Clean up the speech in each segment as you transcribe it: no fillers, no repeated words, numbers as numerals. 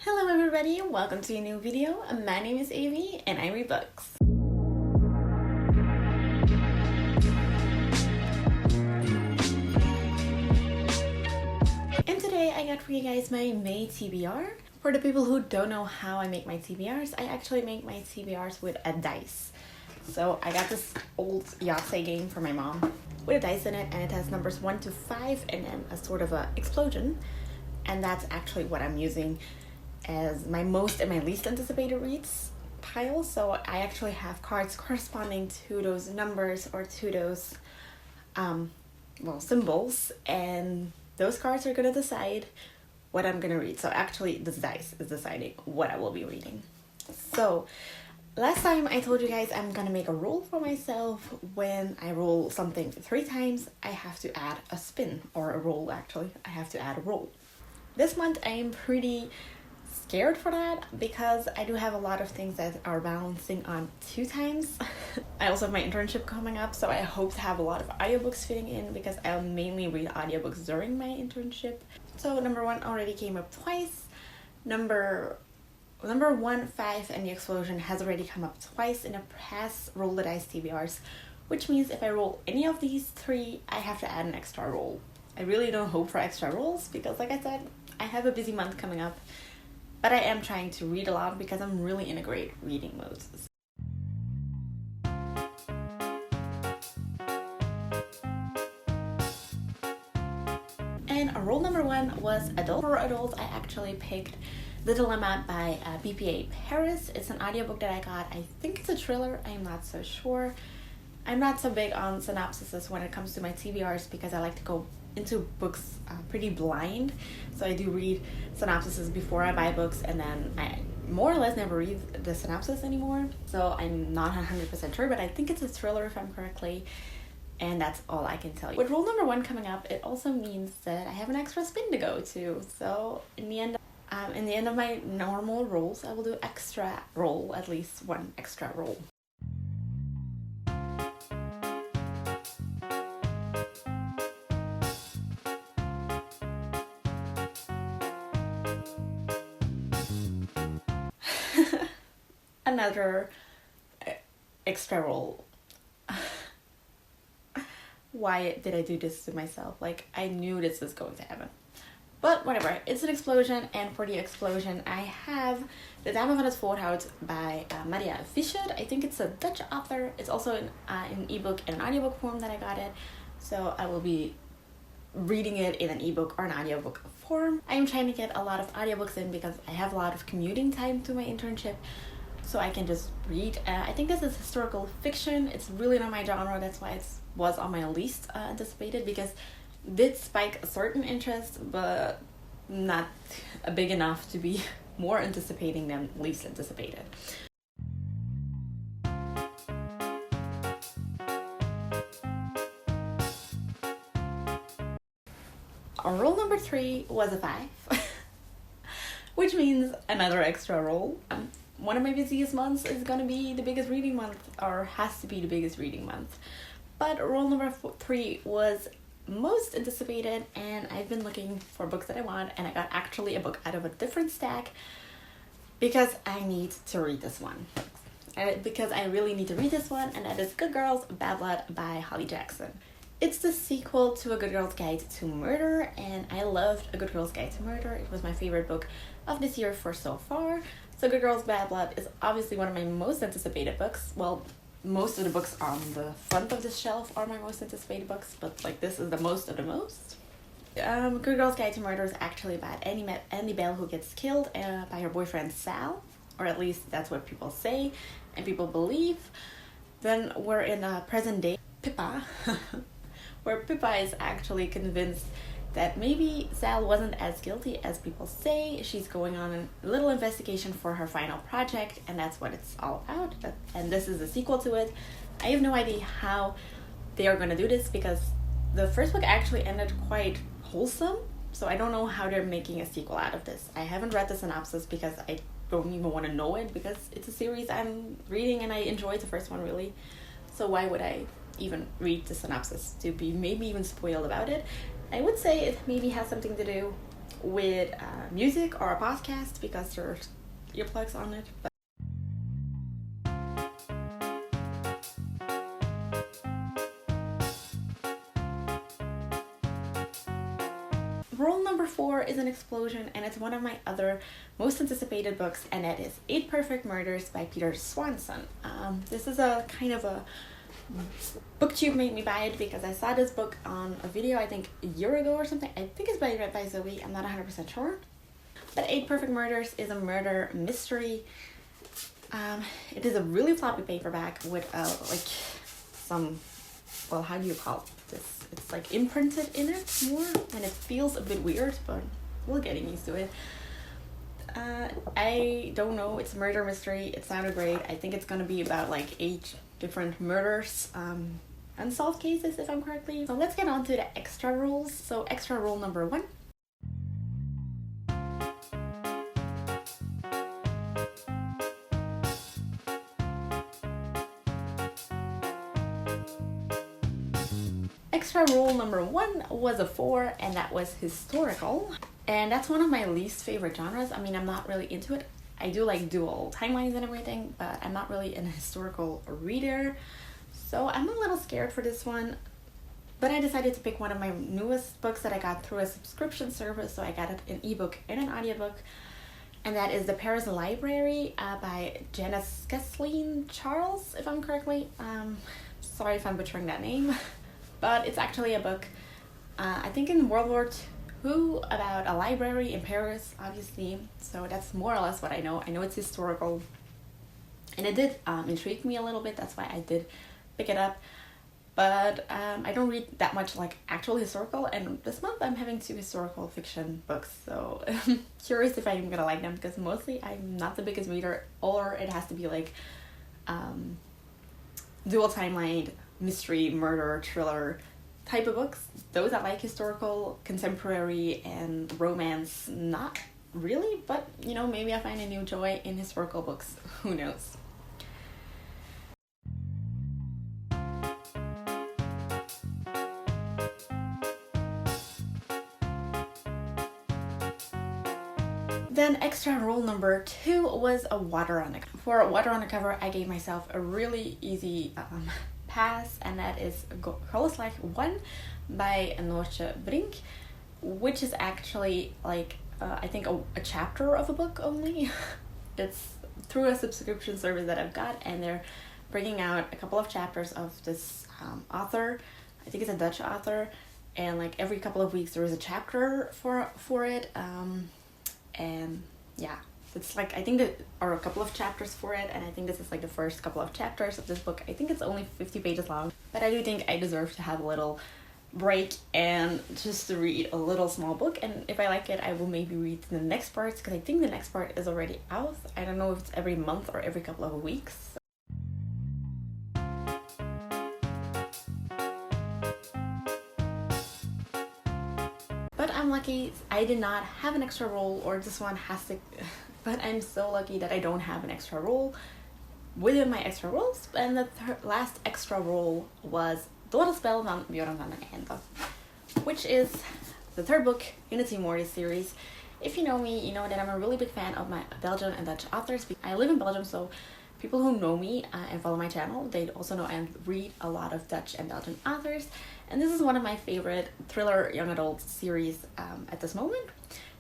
Hello everybody, welcome to a new video. My name is Evi and I read books. And today I got for you guys my May TBR. For the people who don't know how I make my TBRs, I actually make my TBRs with a dice. So I got this old Yahtzee game for my mom with a dice in it, and it has numbers 1 to 5 and then a sort of a explosion. And that's actually what I'm using as my most and my least anticipated reads pile. So I actually have cards corresponding to those numbers or to those symbols, and those cards are going to decide what I'm going to read. So actually this dice is deciding what I will be reading. So last time I told you guys I'm going to make a rule for myself. When I roll something 3 times, I have to add a spin, or a roll actually. I have to add a roll. This month I am pretty scared for that because I do have a lot of things that are balancing on 2 times. I also have my internship coming up, so I hope to have a lot of audiobooks fitting in because I'll mainly read audiobooks during my internship. So number 1 already came up twice. Number 1, 5, and the explosion has already come up twice in the past roll the dice TBRs, which means if I roll any of these 3, I have to add an extra roll. I really don't hope for extra rolls because, like I said, I have a busy month coming up. But I am trying to read a lot because I'm really in a great reading mood. And roll number 1 was adult. For adults, I actually picked The Dilemma by BPA Paris. It's an audiobook that I got. I think it's a thriller. I'm not so sure. I'm not so big on synopsises when it comes to my TBRs because I like to go into books pretty blind. So I do read synopsises before I buy books, and then I more or less never read the synopsis anymore. So I'm not 100% sure, but I think it's a thriller if I'm correctly. And that's all I can tell you. With rule number 1 coming up, it also means that I have an extra spin to go to. So in the end of my normal rolls, I will do extra roll, at least 1 extra roll. Another extra roll. Why did I do this to myself? Like, I knew this was going to happen. But whatever, it's an explosion, and for the explosion I have The Dame van het Voorhout by Maria Fischer. I think it's a Dutch author. It's also in ebook and an audiobook form that I got it. So I will be reading it in an ebook or an audiobook form. I'm trying to get a lot of audiobooks in because I have a lot of commuting time to my internship. So I can just read. I think this is historical fiction. It's really not my genre. That's why it was on my least anticipated, because it did spike a certain interest, but not big enough to be more anticipating than least anticipated. Roll number 3 was a 5, which means another extra roll. One of my busiest months is going to be the biggest reading month, or has to be the biggest reading month. But roll number 3 was most anticipated, and I've been looking for books that I want, and I got actually a book out of a different stack because I need to read this one. Because I really need to read this one, and that is Good Girls Bad Blood by Holly Jackson. It's the sequel to A Good Girl's Guide to Murder, and I loved A Good Girl's Guide to Murder. It was my favorite book of this year for so far. So Good Girls Bad Blood is obviously one of my most anticipated books. Well, most of the books on the front of this shelf are my most anticipated books, but like this is the most of the most. Good Girl's Guide to Murder is actually about Andy Bell, who gets killed by her boyfriend Sal, or at least that's what people say and people believe. Then we're in present day Pippa, where Pippa is actually convinced that maybe Sal wasn't as guilty as people say. She's going on a little investigation for her final project, and that's what it's all about. And this is a sequel to it. I have no idea how they are going to do this because the first book actually ended quite wholesome, so I don't know how they're making a sequel out of this. I haven't read the synopsis because I don't even want to know it, because it's a series I'm reading and I enjoyed the first one really. So why would I even read the synopsis to be maybe even spoiled about it? I would say it maybe has something to do with music or a podcast because there's earplugs on it. But rule number 4 is an explosion, and it's one of my other most anticipated books, and that is 8 Perfect Murders by Peter Swanson. This is a kind of a BookTube made me buy it because I saw this book on a video, I think a year ago or something. I think it's read by Zoe, I'm not 100% sure. But 8 Perfect Murders is a murder mystery. It is a really floppy paperback with like some, well, how do you call this? It's like imprinted in it more, and it feels a bit weird, but we're getting used to it. I don't know, it's a murder mystery. It sounded great. I think it's gonna be about like 8 different murders, unsolved cases if I'm correctly. So let's get on to the extra rules. So extra rule number 1. Extra rule number 1 was a 4, and that was historical. And that's one of my least favorite genres. I mean, I'm not really into it. I do like dual timelines and everything, but I'm not really an historical reader. So I'm a little scared for this one. But I decided to pick one of my newest books that I got through a subscription service. So I got it in ebook and an audiobook. And that is The Paris Library by Janice Kathleen Charles, if I'm correctly. Sorry if I'm butchering that name. But it's actually a book, I think in World War II, about a library in Paris, obviously. So that's more or less what I know. I know it's historical. And it did intrigue me a little bit. That's why I did pick it up. But I don't read that much like actual historical. And this month I'm having 2 historical fiction books. So curious if I'm going to like them. Because mostly I'm not the biggest reader. Or it has to be like dual timeline, mystery, murder, thriller type of books. Those I like historical, contemporary, and romance, not really, but you know, maybe I find a new joy in historical books. Who knows? Then extra rule number 2 was a water on the cover. For water on the cover, I gave myself a really easy pass, and that is Like 1 by Noortje Brink, which is actually like I think a chapter of a book only. It's through a subscription service that I've got, and they're bringing out a couple of chapters of this author. I think it's a Dutch author, and like every couple of weeks there is a chapter for it, and yeah. It's like, I think there are a couple of chapters for it, and I think this is like the first couple of chapters of this book. I think it's only 50 pages long, but I do think I deserve to have a little break and just to read a little small book. And if I like it, I will maybe read the next part, because I think the next part is already out. I don't know if it's every month or every couple of weeks. But I'm lucky I did not have an extra role, or this one has to... But I'm so lucky that I don't have an extra role within my extra roles. And the last extra role was Doorspel van Björn van den Ende, which is the 3rd book in the Team Morty series. If you know me, you know that I'm a really big fan of my Belgian and Dutch authors. I live in Belgium, so people who know me and follow my channel, they also know I read a lot of Dutch and Belgian authors. And this is one of my favorite thriller young adult series at this moment.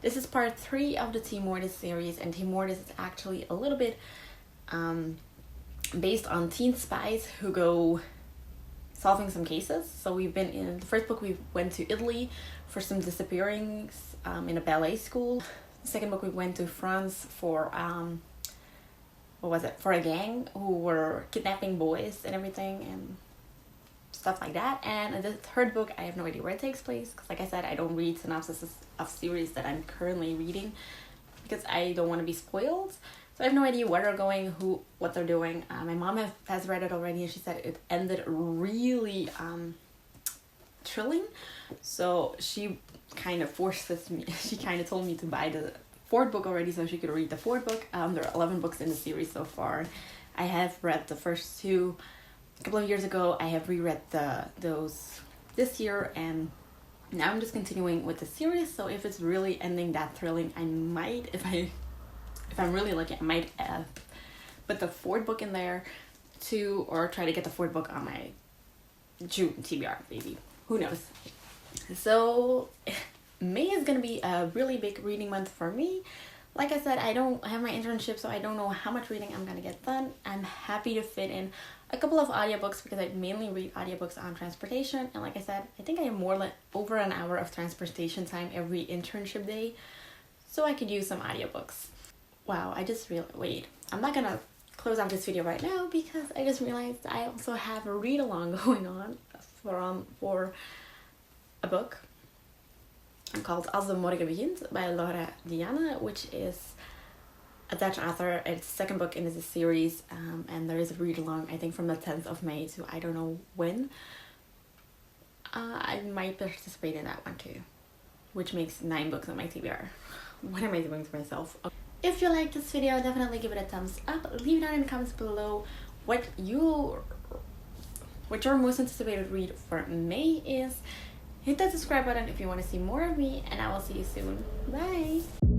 This is part 3 of the Team Mortis series, and Team Mortis is actually a little bit based on teen spies who go solving some cases. So we've been in the 1st book, we went to Italy for some disappearings in a ballet school. The 2nd book, we went to France for for a gang who were kidnapping boys and everything and stuff like that. And in the 3rd book, I have no idea where it takes place, because like I said, I don't read synopses of series that I'm currently reading because I don't want to be spoiled. So I have no idea where they're going, what they're doing. My mom has read it already, and she said it ended really thrilling. So she kind of forces me, she kind of told me to buy the 4th book already so she could read the 4th book. There are 11 books in the series so far. I have read the first 2 a couple of years ago. I have reread those this year, and Now I'm just continuing with the series, so if it's really ending that thrilling, I might, if I'm really lucky, I might put the fourth book in there too, or try to get the fourth book on my June TBR, maybe. Who knows? So May is gonna be a really big reading month for me. Like I said, I don't have my internship, so I don't know how much reading I'm gonna get done. I'm happy to fit in a couple of audiobooks because I mainly read audiobooks on transportation. And like I said, I think I have more like over an hour of transportation time every internship day, so I could use some audiobooks. Wow, I just realized, wait, I'm not gonna close out this video right now because I just realized I also have a read along going on for a book called Als de Morgen Begint by Laura Diana, which is a Dutch author. It's the second book in this series, and there is a read along, I think, from the 10th of May to I don't know when. I might participate in that one too, which makes 9 books on my TBR. What am I doing to myself? If you like this video, definitely give it a thumbs up. Leave down in the comments below what your most anticipated read for May is. Hit that subscribe button if you want to see more of me, and I will see you soon. Bye!